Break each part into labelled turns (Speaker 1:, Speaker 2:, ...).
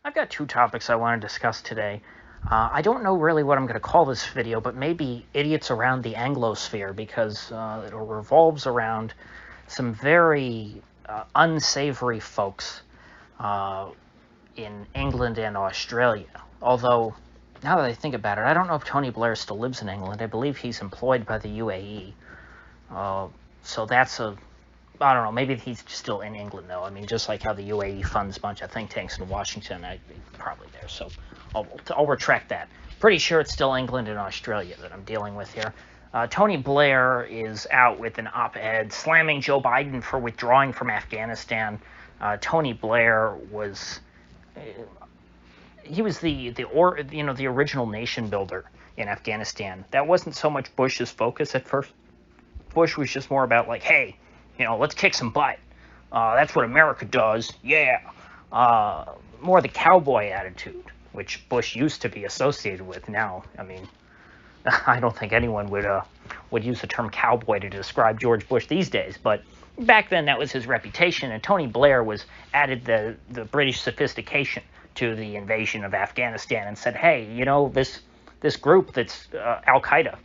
Speaker 1: I've got two topics I want to discuss today. I don't know really what I'm going to call this video, but maybe Idiots Around the Anglosphere, because it revolves around some very unsavory folks in England and Australia. Although, now that I think about it, I don't know if Tony Blair still lives in England. I believe he's employed by the UAE. So that's I don't know, maybe he's still in England, though. I mean, just like how the UAE funds a bunch of think tanks in Washington, I'd be probably there. So I'll retract that. Pretty sure it's still England and Australia that I'm dealing with here. Tony Blair is out with an op-ed slamming Joe Biden for withdrawing from Afghanistan. Tony Blair was he was the original nation builder in Afghanistan. That wasn't so much Bush's focus at first. Bush was just more about like, hey, let's kick some butt. That's what America does. Yeah. More the cowboy attitude, which Bush used to be associated with. Now, I mean, I don't think anyone would use the term cowboy to describe George Bush these days, but back then that was his reputation, and Tony Blair added the British sophistication to the invasion of Afghanistan and said, hey, this group that's Al-Qaeda,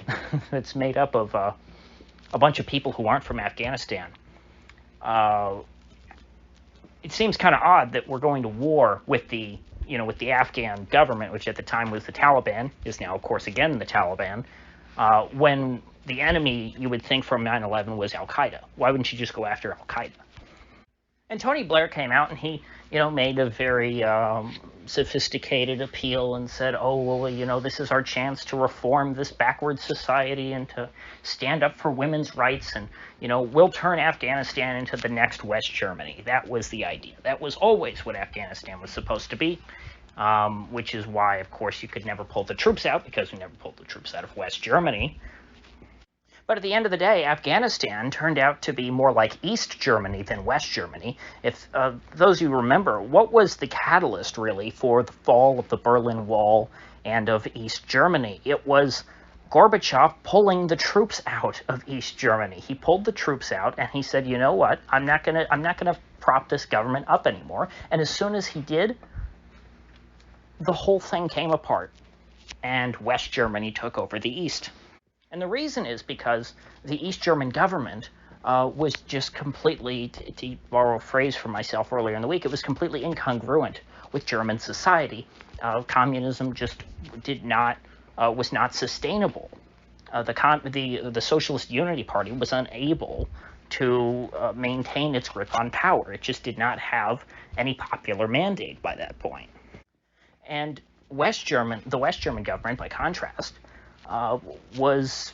Speaker 1: that's made up of a bunch of people who aren't from Afghanistan. It seems kind of odd that we're going to war with the Afghan government, which at the time was the Taliban, is now, of course, again the Taliban, when the enemy, you would think, from 9/11 was Al-Qaeda. Why wouldn't you just go after Al-Qaeda? And Tony Blair came out and he, made a very sophisticated appeal and said, oh, well, this is our chance to reform this backward society and to stand up for women's rights. And, we'll turn Afghanistan into the next West Germany. That was the idea. That was always what Afghanistan was supposed to be, which is why, of course, you could never pull the troops out, because we never pulled the troops out of West Germany. But at the end of the day, Afghanistan turned out to be more like East Germany than West Germany. If those of you remember, what was the catalyst, really, for the fall of the Berlin Wall and of East Germany? It was Gorbachev pulling the troops out of East Germany. He pulled the troops out, and he said, you know what, I'm not gonna prop this government up anymore. And as soon as he did, the whole thing came apart, and West Germany took over the East. And the reason is because the East German government was just completely, to borrow a phrase from myself earlier in the week, it was completely incongruent with German society. Communism just was not sustainable. The Socialist Unity Party was unable to maintain its grip on power. It just did not have any popular mandate by that point. And the West German government, by contrast, was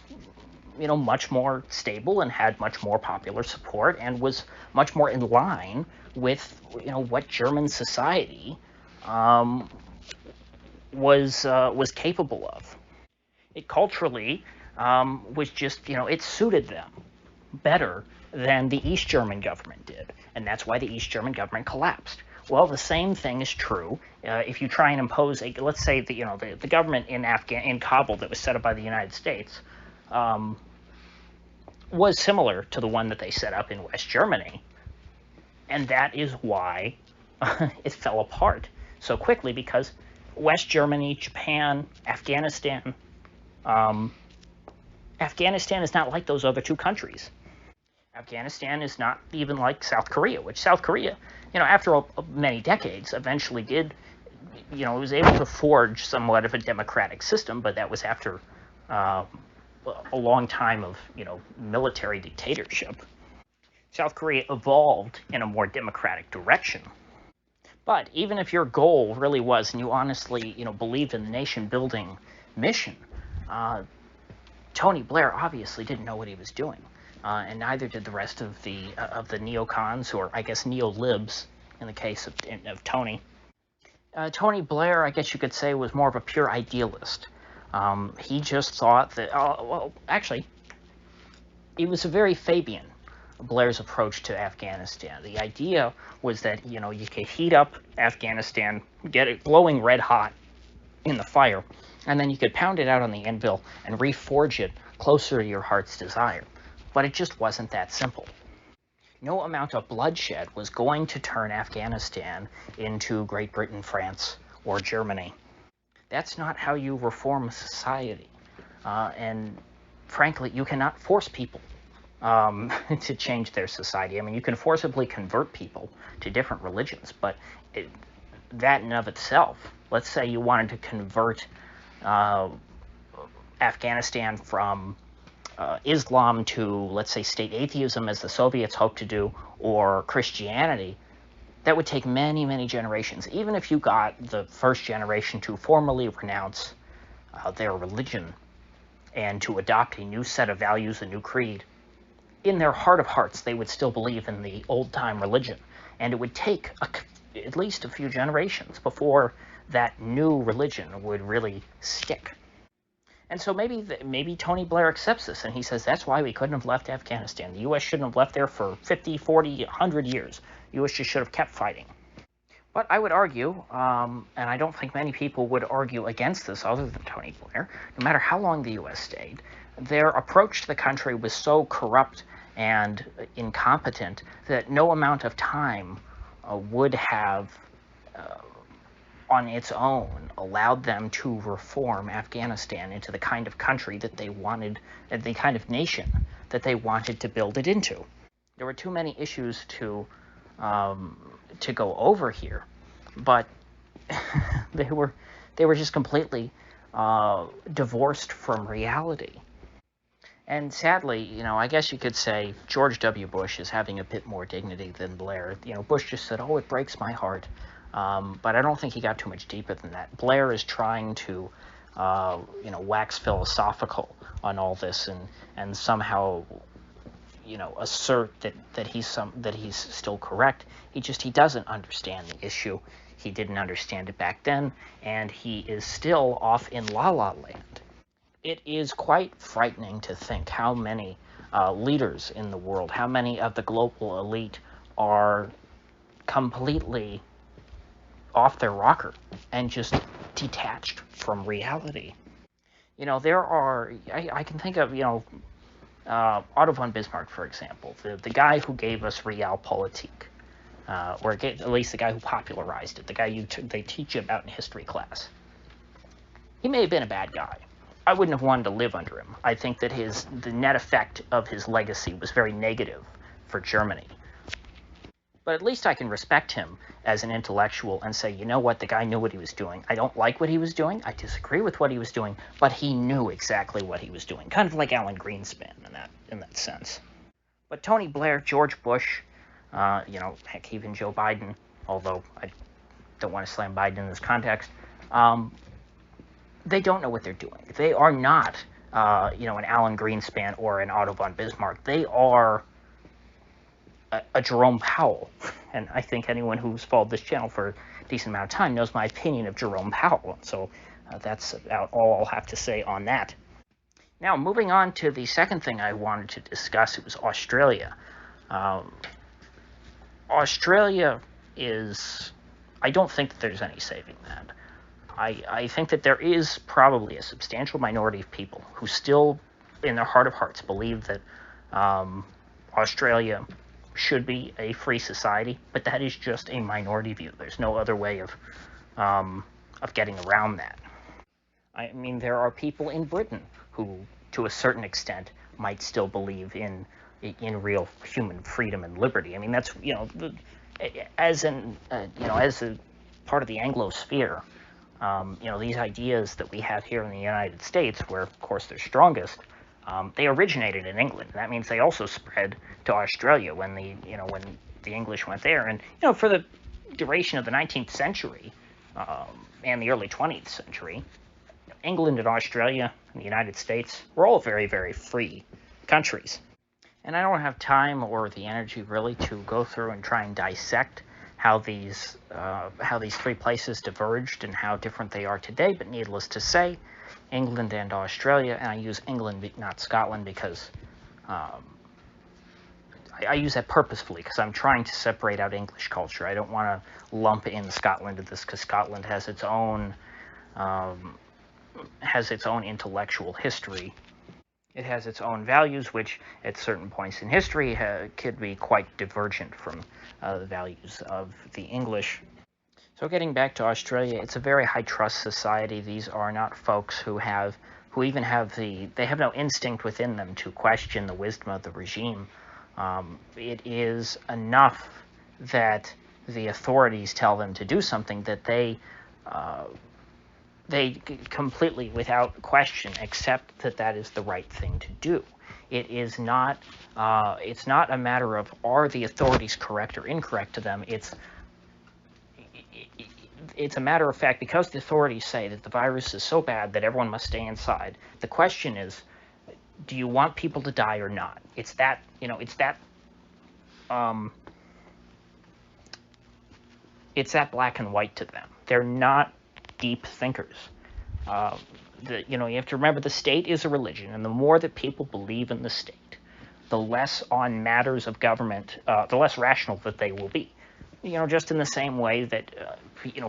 Speaker 1: much more stable and had much more popular support and was much more in line with what German society was capable of. It culturally was just it suited them better than the East German government did, and that's why the East German government collapsed. Well, the same thing is true if you try and impose let's say the government in Kabul that was set up by the United States was similar to the one that they set up in West Germany, and that is why it fell apart so quickly, because West Germany, Japan, Afghanistan is not like those other two countries. Afghanistan is not even like South Korea, which South Korea, after many decades, eventually did, it was able to forge somewhat of a democratic system, but that was after a long time of, military dictatorship. South Korea evolved in a more democratic direction. But even if your goal really was, and you honestly, believed in the nation-building mission, Tony Blair obviously didn't know what he was doing. And neither did the rest of the neocons, or I guess neo-libs in the case of Tony. Tony Blair, I guess you could say, was more of a pure idealist. He just thought that, actually, it was a very Fabian, Blair's approach to Afghanistan. The idea was that, you could heat up Afghanistan, get it glowing red hot in the fire, and then you could pound it out on the anvil and reforge it closer to your heart's desire. But it just wasn't that simple. No amount of bloodshed was going to turn Afghanistan into Great Britain, France, or Germany. That's not how you reform a society. And frankly, you cannot force people to change their society. I mean, you can forcibly convert people to different religions, but that in and of itself, let's say you wanted to convert Afghanistan from Islam to, let's say, state atheism, as the Soviets hoped to do, or Christianity, that would take many, many generations. Even if you got the first generation to formally renounce their religion and to adopt a new set of values, a new creed, in their heart of hearts, they would still believe in the old-time religion. And it would take at least a few generations before that new religion would really stick. And so maybe Tony Blair accepts this, and he says that's why we couldn't have left Afghanistan. The U.S. shouldn't have left there for 50, 40, 100 years. The U.S. just should have kept fighting. But I would argue, and I don't think many people would argue against this other than Tony Blair, no matter how long the U.S. stayed, their approach to the country was so corrupt and incompetent that no amount of time would have on its own allowed them to reform Afghanistan into the kind of country that they wanted, the kind of nation that they wanted to build it into. There were too many issues to go over here, but they were just completely divorced from reality. And sadly, I guess you could say George W. Bush is having a bit more dignity than Blair. Bush just said, "Oh, it breaks my heart." But I don't think he got too much deeper than that. Blair is trying to, wax philosophical on all this and somehow, assert that he's still correct. He doesn't understand the issue. He didn't understand it back then, and he is still off in La La Land. It is quite frightening to think how many leaders in the world, how many of the global elite are completely off their rocker and just detached from reality. There are, I can think of, Otto von Bismarck, for example, the guy who gave us realpolitik, or at least the guy who popularized it, the guy they teach you about in history class. He may have been a bad guy. I wouldn't have wanted to live under him. I think that the net effect of his legacy was very negative for Germany. But at least I can respect him as an intellectual and say, you know what, the guy knew what he was doing. I don't like what he was doing. I disagree with what he was doing, but he knew exactly what he was doing. Kind of like Alan Greenspan in that sense. But Tony Blair, George Bush, heck, even Joe Biden, although I don't want to slam Biden in this context, they don't know what they're doing. They are not, an Alan Greenspan or an Otto von Bismarck. They are a Jerome Powell. And I think anyone who's followed this channel for a decent amount of time knows my opinion of Jerome Powell. So that's about all I'll have to say on that. Now, moving on to the second thing I wanted to discuss, it was Australia. Australia is, I don't think that there's any saving that. I think that there is probably a substantial minority of people who still, in their heart of hearts, believe that Australia should be a free society, but that is just a minority view. There's no other way of getting around that. I mean, there are people in Britain who, to a certain extent, might still believe in real human freedom and liberty. I mean, that's as a part of the Anglosphere. These ideas that we have here in the United States, where of course they're strongest, they originated in England. That means they also spread to Australia when the English went there. And for the duration of the 19th century and the early 20th century, England and Australia and the United States were all very, very free countries. And I don't have time or the energy really to go through and try and dissect how these three places diverged and how different they are today. But needless to say, England and Australia, and I use England, not Scotland, because I use that purposefully because I'm trying to separate out English culture. I don't want to lump in Scotland to this because Scotland has its own intellectual history. It has its own values, which at certain points in history could be quite divergent from the values of the English. So getting back to Australia, it's a very high trust society. These are not folks who even have they have no instinct within them to question the wisdom of the regime. It is enough that the authorities tell them to do something that they completely, without question, accept that that is the right thing to do. It is not. It's not a matter of are the authorities correct or incorrect to them. It's a matter of fact, because the authorities say that the virus is so bad that everyone must stay inside. The question is, do you want people to die or not? It's that, it's that black and white to them. They're not deep thinkers. You have to remember the state is a religion, and the more that people believe in the state, the less on matters of government, the less rational that they will be. Just in the same way that,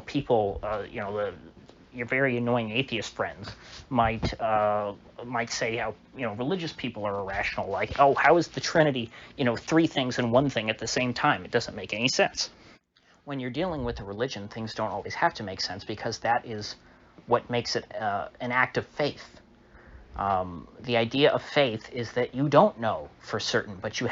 Speaker 1: people, your very annoying atheist friends might say how, religious people are irrational. Like, oh, how is the Trinity, three things and one thing at the same time? It doesn't make any sense. When you're dealing with a religion, things don't always have to make sense, because that is what makes it an act of faith. The idea of faith is that you don't know for certain, but you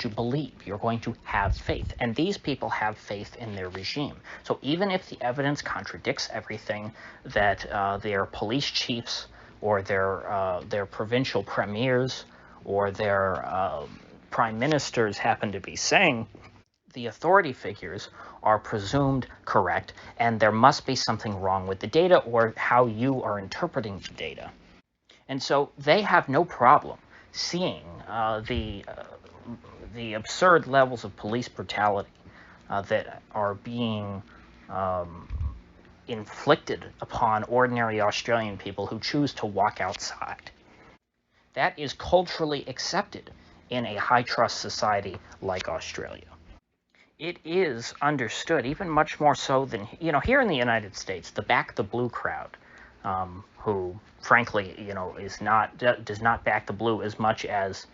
Speaker 1: believe. You're going to have faith, and these people have faith in their regime. So even if the evidence contradicts everything that their police chiefs or their provincial premiers or their prime ministers happen to be saying, the authority figures are presumed correct, and there must be something wrong with the data or how you are interpreting the data. And so they have no problem seeing the absurd levels of police brutality that are being inflicted upon ordinary Australian people who choose to walk outside. That is culturally accepted in a high-trust society like Australia. It is understood, even much more so than, here in the United States, the Back the Blue crowd, who, frankly, does not back the blue as much as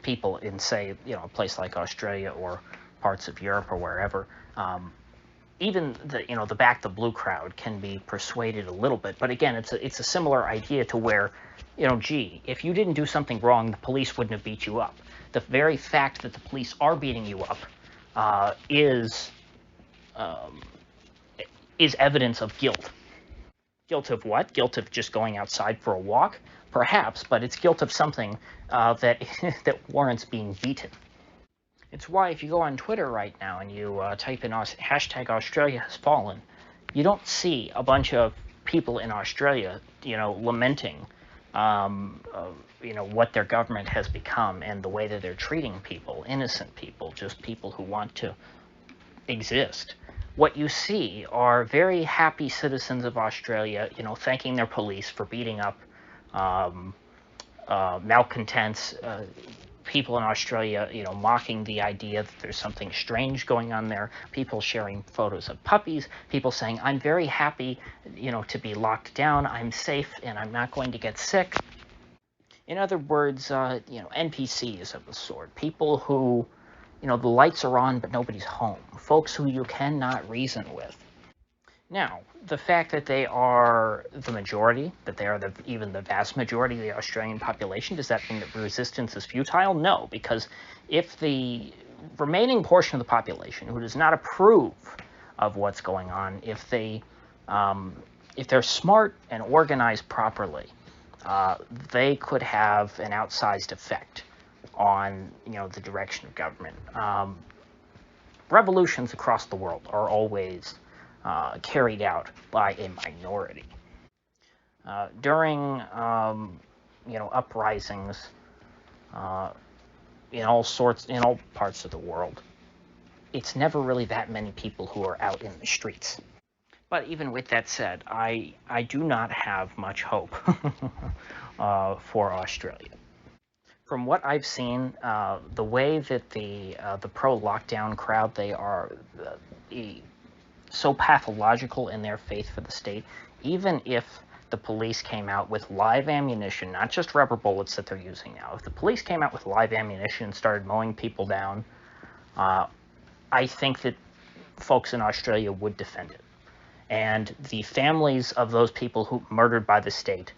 Speaker 1: people in, say, a place like Australia or parts of Europe or wherever. Even the Back the Blue crowd can be persuaded a little bit, but again, it's a similar idea to where, gee, if you didn't do something wrong, the police wouldn't have beat you up. The very fact that the police are beating you up is evidence of guilt. Guilt of what? Guilt of just going outside for a walk? Perhaps, but it's guilt of something that warrants being beaten. It's why if you go on Twitter right now and you type in hashtag Australia has fallen, you don't see a bunch of people in Australia, lamenting, what their government has become and the way that they're treating people, innocent people, just people who want to exist. What you see are very happy citizens of Australia, thanking their police for beating up malcontents, people in Australia, mocking the idea that there's something strange going on there, people sharing photos of puppies, people saying, I'm very happy, to be locked down, I'm safe, and I'm not going to get sick. In other words, NPCs of the sort, people who, the lights are on, but nobody's home, folks who you cannot reason with. Now, the fact that they are the majority, that they are even the vast majority of the Australian population, does that mean that resistance is futile? No, because if the remaining portion of the population who does not approve of what's going on, if they're smart and organized properly, they could have an outsized effect on, the direction of government. Revolutions across the world are always carried out by a minority. During, uprisings in all parts of the world, it's never really that many people who are out in the streets. But even with that said, I do not have much hope for Australia. From what I've seen, the way that the pro-lockdown crowd, they are so pathological in their faith for the state, even if the police came out with live ammunition, not just rubber bullets that they're using now, if the police came out with live ammunition and started mowing people down, I think that folks in Australia would defend it. And the families of those people who murdered by the state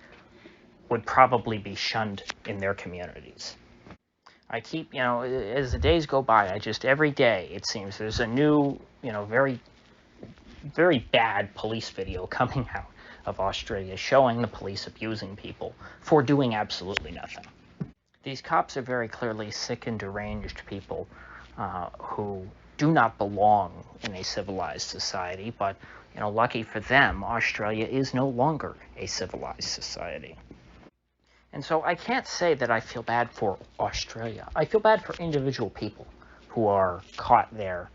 Speaker 1: would probably be shunned in their communities. I keep, as the days go by, every day, it seems, there's a new, very, very bad police video coming out of Australia showing the police abusing people for doing absolutely nothing. These cops are very clearly sick and deranged people who do not belong in a civilized society, but, lucky for them, Australia is no longer a civilized society. And so I can't say that I feel bad for Australia. I feel bad for individual people who are caught there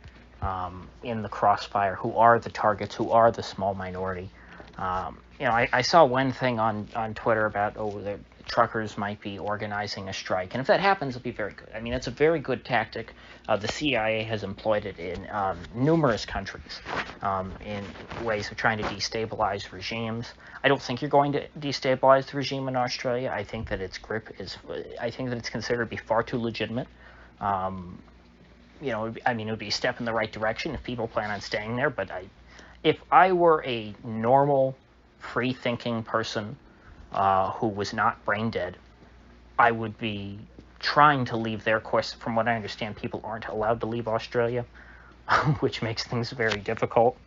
Speaker 1: in the crossfire, who are the targets, who are the small minority. I saw one thing on Twitter about, the truckers might be organizing a strike. And if that happens, it'll be very good. I mean, it's a very good tactic. The CIA has employed it in numerous countries in ways of trying to destabilize regimes. I don't think you're going to destabilize the regime in Australia. I think that its grip is, I think that it's considered to be far too legitimate. It would be a step in the right direction if people plan on staying there. But if I were a normal, free-thinking person who was not brain dead, I would be trying to leave there. Of course, from what I understand, people aren't allowed to leave Australia, which makes things very difficult.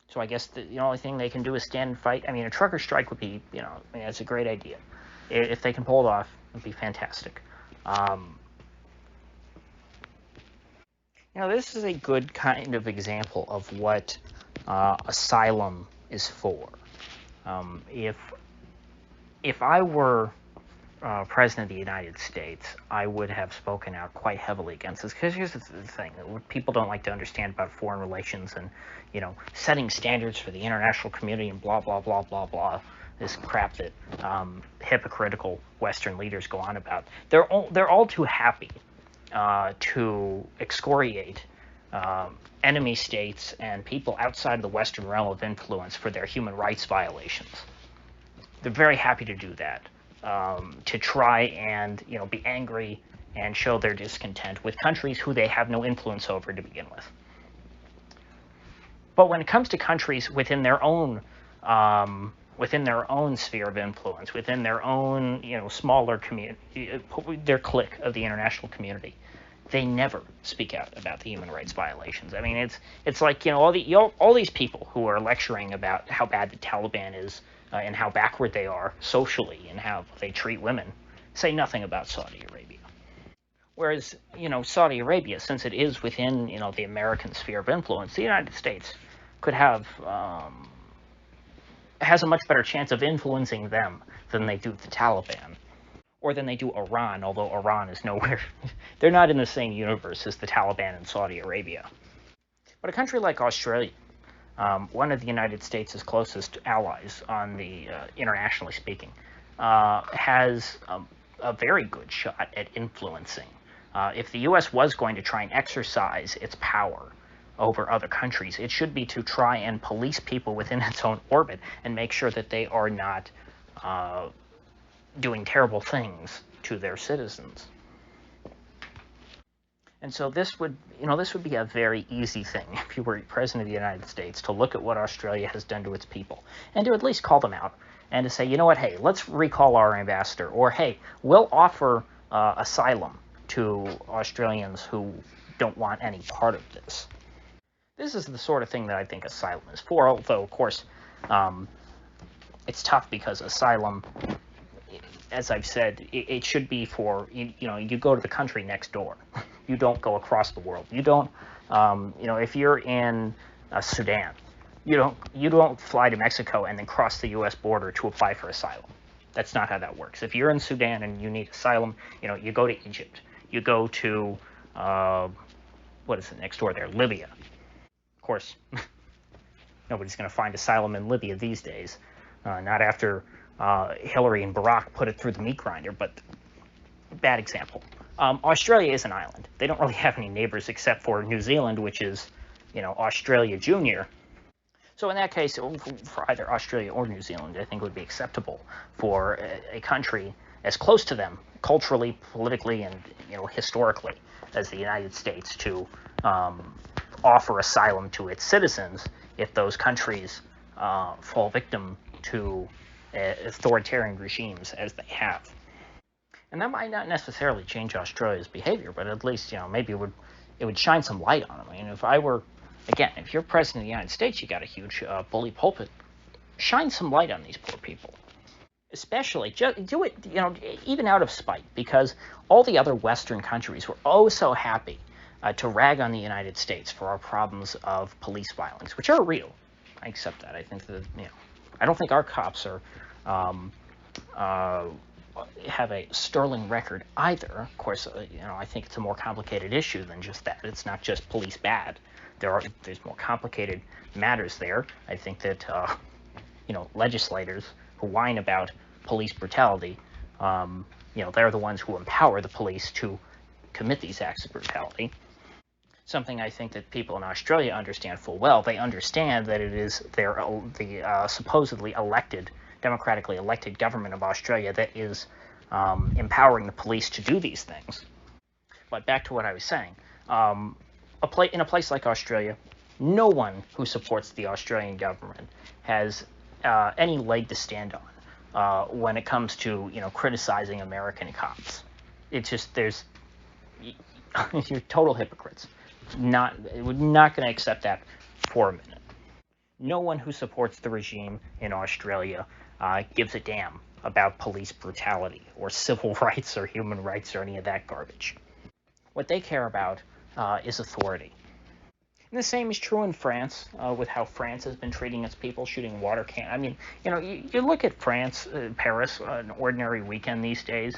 Speaker 1: So I guess the only thing they can do is stand and fight. I mean, a trucker strike would be, it's a great idea. If they can pull it off, it would be fantastic. This is a good kind of example of what Asylum is for. If I were President of the United States, I would have spoken out quite heavily against this. Because here's the thing: what people don't like to understand about foreign relations and, setting standards for the international community and blah, blah, blah, blah, blah, this crap that hypocritical Western leaders go on about. They're all too happy to excoriate enemy states and people outside of the Western realm of influence for their human rights violations. They're very happy to do that, to try and be angry and show their discontent with countries who they have no influence over to begin with. But when it comes to countries within their own sphere of influence, within their own smaller community, their clique of the international community, they never speak out about the human rights violations. I mean, it's like all these people who are lecturing about how bad the Taliban is and how backward they are socially and how they treat women say nothing about Saudi Arabia. Whereas Saudi Arabia, since it is within the American sphere of influence, the United States could have has a much better chance of influencing them than they do the Taliban. Or than they do Iran, although Iran is nowhere. They're not in the same universe as the Taliban and Saudi Arabia. But a country like Australia, one of the United States' closest allies on the internationally speaking, has a very good shot at influencing. If the U.S. was going to try and exercise its power over other countries, it should be to try and police people within its own orbit and make sure that they are not doing terrible things to their citizens. And so this would be a very easy thing if you were President of the United States, to look at what Australia has done to its people and to at least call them out and to say, hey, let's recall our ambassador, or hey, we'll offer asylum to Australians who don't want any part of this. This is the sort of thing that I think asylum is for, although, of course, it's tough because asylum, as I've said, it should be for, you go to the country next door. You don't go across the world. You don't, if you're in Sudan, you don't fly to Mexico and then cross the U.S. border to apply for asylum. That's not how that works. If you're in Sudan and you need asylum, you go to Egypt. You go to, what is it next door there? Libya. Of course, nobody's going to find asylum in Libya these days. Not after Hillary and Barack put it through the meat grinder, but bad example. Australia is an island. They don't really have any neighbors except for New Zealand, which is, Australia Junior. So in that case, for either Australia or New Zealand, I think it would be acceptable for a country as close to them culturally, politically, and historically as the United States to offer asylum to its citizens if those countries fall victim to authoritarian regimes as they have. And that might not necessarily change Australia's behavior, but at least maybe it would shine some light on them. I mean, if you're president of the United States, you got a huge bully pulpit. Shine some light on these poor people. Especially, just do it, even out of spite, because all the other Western countries were oh so happy to rag on the United States for our problems of police violence, which are real. I accept that. I think that, I don't think our cops are have a sterling record either. Of course, I think it's a more complicated issue than just that. It's not just police bad. There's more complicated matters there. I think that legislators who whine about police brutality, they're the ones who empower the police to commit these acts of brutality. Something I think that people in Australia understand full well. They understand that it is the supposedly democratically elected government of Australia that is empowering the police to do these things. But back to what I was saying. In a place like Australia, no one who supports the Australian government has any leg to stand on when it comes to criticizing American cops. It's just you're total hypocrites. We're not going to accept that for a minute. No one who supports the regime in Australia gives a damn about police brutality or civil rights or human rights or any of that garbage. What they care about is authority. And the same is true in France, with how France has been treating its people, shooting water cannons. I mean, you look at France, Paris, an ordinary weekend these days,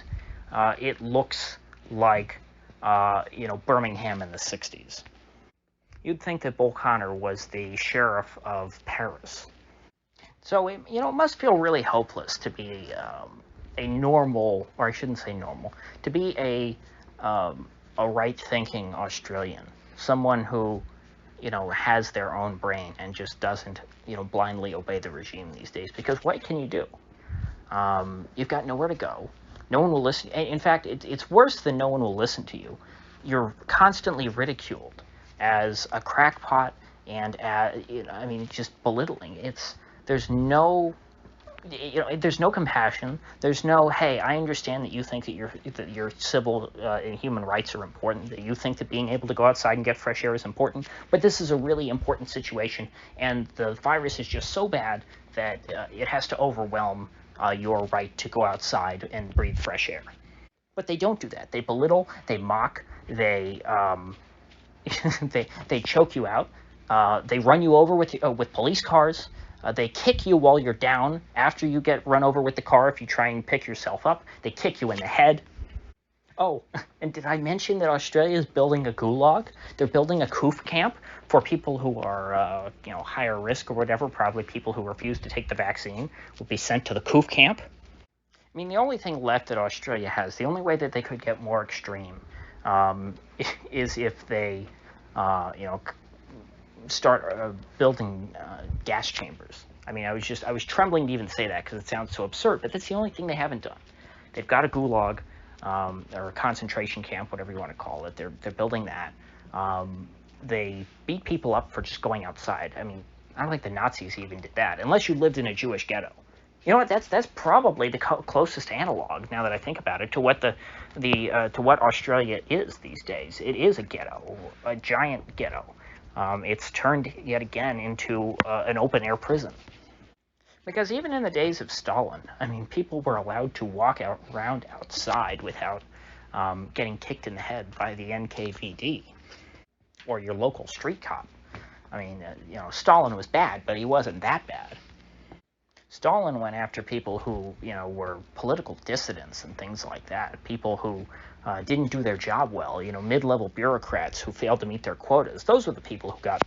Speaker 1: it looks like, Birmingham in the 60s. You'd think that Bull Connor was the sheriff of Paris. So, it must feel really hopeless to be a normal, or I shouldn't say normal, to be a right-thinking Australian, someone who, has their own brain and just doesn't, blindly obey the regime these days. Because what can you do? You've got nowhere to go. No one will listen. In fact, it's worse than no one will listen to you. You're constantly ridiculed as a crackpot and, just belittling. There's no compassion. There's no, hey, I understand that you think that your civil and human rights are important, that you think that being able to go outside and get fresh air is important, but this is a really important situation, and the virus is just so bad that it has to overwhelm your right to go outside and breathe fresh air. But they don't do that. They belittle, they mock, they they choke you out, they run you over with police cars. They kick you while you're down after you get run over with the car if you try and pick yourself up. They kick you in the head. Oh, and did I mention that Australia is building a gulag? They're building a coof camp for people who are, higher risk or whatever. Probably people who refuse to take the vaccine will be sent to the coof camp. I mean, the only thing left that Australia has, the only way that they could get more extreme, is if they, start building gas chambers. I mean, I was trembling to even say that because it sounds so absurd, but that's the only thing they haven't done. They've got a gulag, or a concentration camp, whatever you want to call it. They're building that. They beat people up for just going outside. I mean, I don't think the Nazis even did that, unless you lived in a Jewish ghetto. You know what? That's probably the closest analog, now that I think about it, to what to what Australia is these days. It is a ghetto, a giant ghetto. It's turned yet again into an open-air prison. Because even in the days of Stalin, I mean, people were allowed to walk around outside without getting kicked in the head by the NKVD or your local street cop. I mean, Stalin was bad, but he wasn't that bad. Stalin went after people who, were political dissidents and things like that, people who didn't do their job well, mid-level bureaucrats who failed to meet their quotas. Those were the people who got,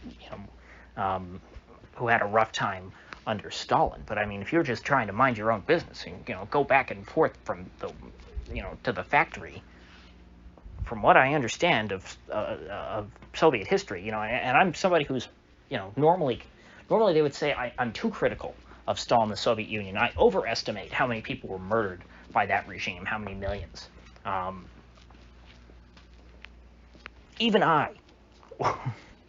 Speaker 1: who had a rough time under Stalin. But I mean, if you're just trying to mind your own business and, go back and forth from the, to the factory, from what I understand of Soviet history, and I'm somebody who's, normally Normally they would say, I'm too critical of Stalin, the Soviet Union. I overestimate how many people were murdered by that regime, how many millions. Even I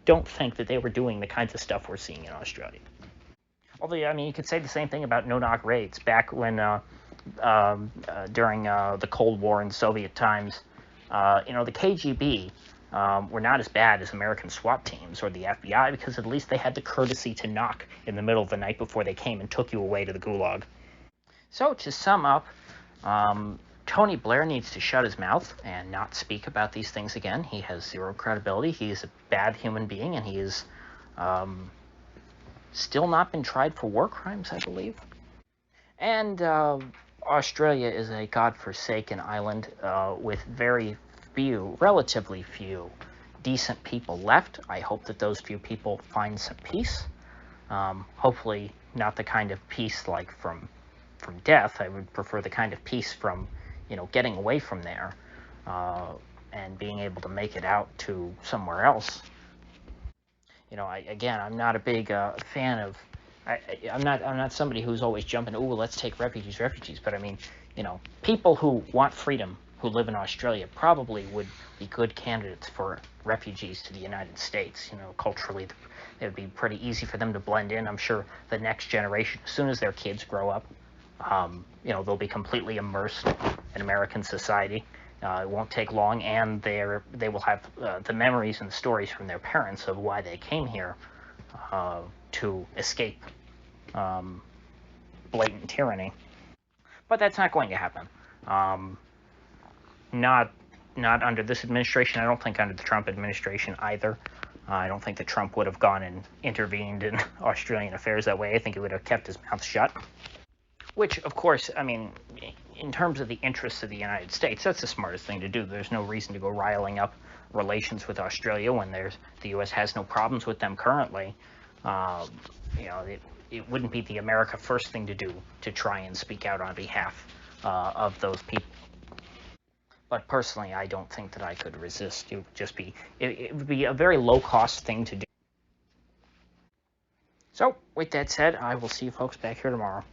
Speaker 1: don't think that they were doing the kinds of stuff we're seeing in Australia. Although, I mean, you could say the same thing about no-knock raids back when during the Cold War in Soviet times. The KGB were not as bad as American SWAT teams or the FBI because at least they had the courtesy to knock in the middle of the night before they came and took you away to the gulag. So, to sum up, Tony Blair needs to shut his mouth and not speak about these things again. He has zero credibility. He is a bad human being, and he is still not been tried for war crimes, I believe. And Australia is a godforsaken island with very few, relatively few, decent people left. I hope that those few people find some peace. Hopefully not the kind of peace like from death. I would prefer the kind of peace from, getting away from there and being able to make it out to somewhere else. I'm not a big fan of. I'm not somebody who's always jumping. Oh, let's take refugees. But I mean, people who want freedom, who live in Australia, probably would be good candidates for refugees to the United States. Culturally, it would be pretty easy for them to blend in. I'm sure the next generation, as soon as their kids grow up, they'll be completely immersed in American society. It won't take long, and they will have the memories and the stories from their parents of why they came here to escape blatant tyranny. But that's not going to happen. Not under this administration. I don't think under the Trump administration either. I don't think that Trump would have gone and intervened in Australian affairs that way. I think he would have kept his mouth shut. Which, of course, I mean, in terms of the interests of the United States, that's the smartest thing to do. There's no reason to go riling up relations with Australia when the U.S. has no problems with them currently. It wouldn't be the America First thing to do to try and speak out on behalf of those people. But personally, I don't think that I could resist. It would be a very low-cost thing to do. So, with that said, I will see you folks back here tomorrow.